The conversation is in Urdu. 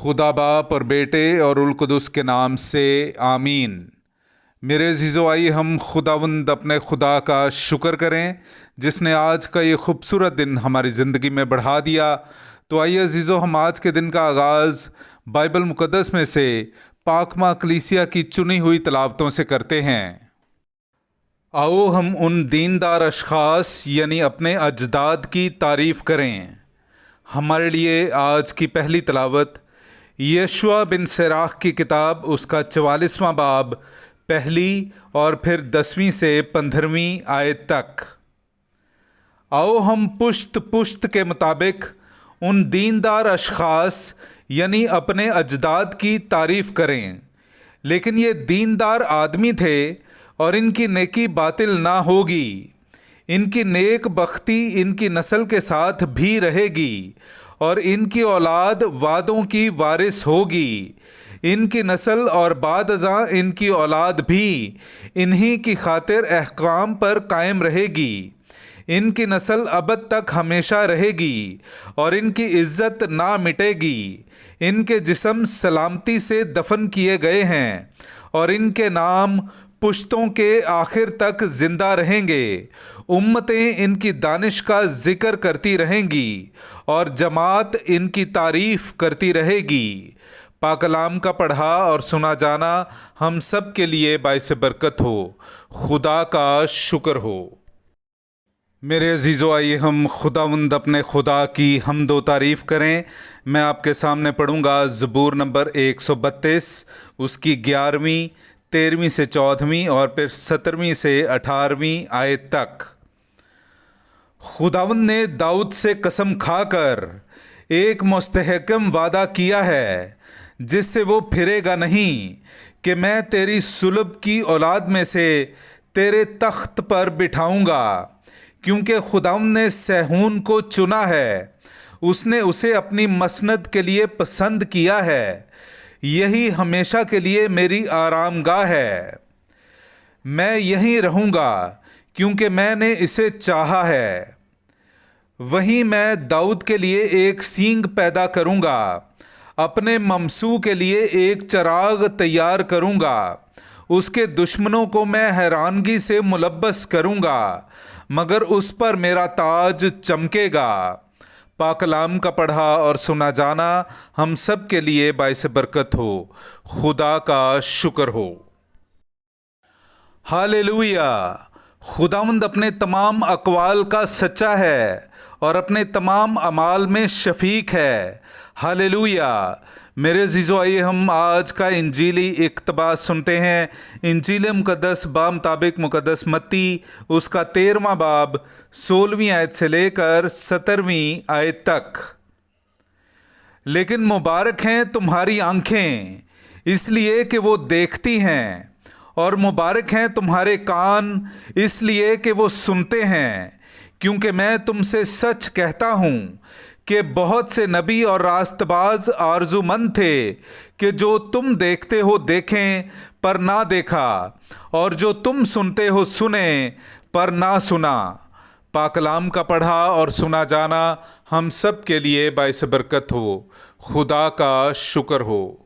خدا باپ اور بیٹے اور روح القدس کے نام سے آمین۔ میرے عزیزو، آئیے ہم خداوند اپنے خدا کا شکر کریں جس نے آج کا یہ خوبصورت دن ہماری زندگی میں بڑھا دیا۔ تو آئیے عزیزو، ہم آج کے دن کا آغاز بائبل مقدس میں سے پاکماں کلیسیا کی چنی ہوئی تلاوتوں سے کرتے ہیں۔ آؤ ہم ان دیندار اشخاص یعنی اپنے اجداد کی تعریف کریں۔ ہمارے لیے آج کی پہلی تلاوت یشوع بن سراخ کی کتاب، اس کا 44واں باب، پہلی اور پھر 10ویں سے 15ویں آیت تک۔ آؤ ہم پشت پشت کے مطابق ان دیندار اشخاص یعنی اپنے اجداد کی تعریف کریں۔ لیکن یہ دیندار آدمی تھے اور ان کی نیکی باطل نہ ہوگی۔ ان کی نیک بختی ان کی نسل کے ساتھ بھی رہے گی اور ان کی اولاد وعدوں کی وارث ہوگی۔ ان کی نسل اور بعد ازاں ان کی اولاد بھی انہی کی خاطر احکام پر قائم رہے گی۔ ان کی نسل ابد تک ہمیشہ رہے گی اور ان کی عزت نہ مٹے گی۔ ان کے جسم سلامتی سے دفن کیے گئے ہیں اور ان کے نام پشتوں کے آخر تک زندہ رہیں گے۔ امتیں ان کی دانش کا ذکر کرتی رہیں گی اور جماعت ان کی تعریف کرتی رہے گی۔ پاک کلام کا پڑھا اور سنا جانا ہم سب کے لیے باعث برکت ہو۔ خدا کا شکر ہو۔ میرے عزیزو، آئیے ہم خداوند اپنے خدا کی حمد و تعریف کریں۔ میں آپ کے سامنے پڑھوں گا زبور نمبر 132، اس کی 11ویں، 13ویں سے 14ویں اور پھر 17ویں سے 18ویں آیت تک۔ خداوند نے داؤد سے قسم کھا کر ایک مستحکم وعدہ کیا ہے جس سے وہ پھرے گا نہیں، کہ میں تیری صلب کی اولاد میں سے تیرے تخت پر بٹھاؤں گا، کیونکہ خداوند نے صہیون کو چنا ہے، اس نے اسے اپنی مسند کے لیے پسند کیا ہے۔ یہی ہمیشہ کے لیے میری آرام گاہ ہے، میں یہیں رہوں گا کیونکہ میں نے اسے چاہا ہے۔ وہیں میں داؤد کے لیے ایک سینگ پیدا کروں گا، اپنے ممسو کے لیے ایک چراغ تیار کروں گا۔ اس کے دشمنوں کو میں حیرانگی سے ملبس کروں گا، مگر اس پر میرا تاج چمکے گا۔ پاک کلام کا پڑھا اور سنا جانا ہم سب کے لیے باعث برکت ہو۔ خدا کا شکر ہو۔ ہاللویا! خداوند اپنے تمام اقوال کا سچا ہے اور اپنے تمام اعمال میں شفیق ہے۔ ہاللویا! میرے عزیزو، آئیے ہم آج کا انجیلی اقتباس سنتے ہیں۔ انجیل مقدس مطابق مقدس متی، اس کا 13واں باب، 16ویں آیت سے لے کر 17ویں آیت تک۔ لیکن مبارک ہیں تمہاری آنکھیں اس لیے کہ وہ دیکھتی ہیں، اور مبارک ہیں تمہارے کان اس لیے کہ وہ سنتے ہیں، کیونکہ میں تم سے سچ کہتا ہوں کہ بہت سے نبی اور راست باز آرزو مند تھے کہ جو تم دیکھتے ہو دیکھیں پر نہ دیکھا، اور جو تم سنتے ہو سنیں پر نہ سنا۔ پاک کلام کا پڑھا اور سنا جانا ہم سب کے لیے باعث برکت ہو۔ خدا کا شکر ہو۔